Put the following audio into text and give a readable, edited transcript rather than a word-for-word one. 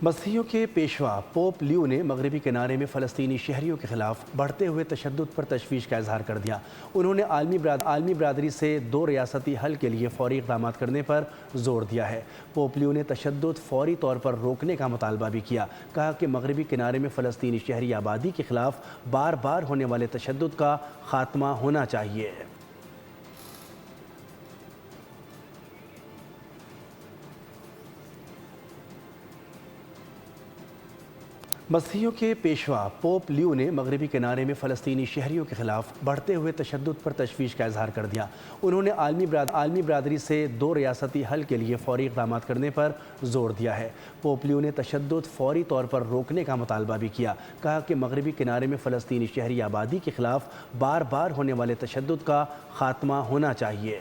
مسیحیوں کے پیشوا پوپ لیو نے مغربی کنارے میں فلسطینی شہریوں کے خلاف بڑھتے ہوئے تشدد پر تشویش کا اظہار کر دیا۔ انہوں نے عالمی برادری سے دو ریاستی حل کے لیے فوری اقدامات کرنے پر زور دیا ہے۔ پوپ لیو نے تشدد فوری طور پر روکنے کا مطالبہ بھی کیا۔ کہا کہ مغربی کنارے میں فلسطینی شہری آبادی کے خلاف بار بار ہونے والے تشدد کا خاتمہ ہونا چاہیے۔ مسیحیوں کے پیشوا پوپ لیو نے مغربی کنارے میں فلسطینی شہریوں کے خلاف بڑھتے ہوئے تشدد پر تشویش کا اظہار کر دیا۔ انہوں نے عالمی برادری سے دو ریاستی حل کے لیے فوری اقدامات کرنے پر زور دیا ہے۔ پوپ لیو نے تشدد فوری طور پر روکنے کا مطالبہ بھی کیا۔ کہا کہ مغربی کنارے میں فلسطینی شہری آبادی کے خلاف بار بار ہونے والے تشدد کا خاتمہ ہونا چاہیے۔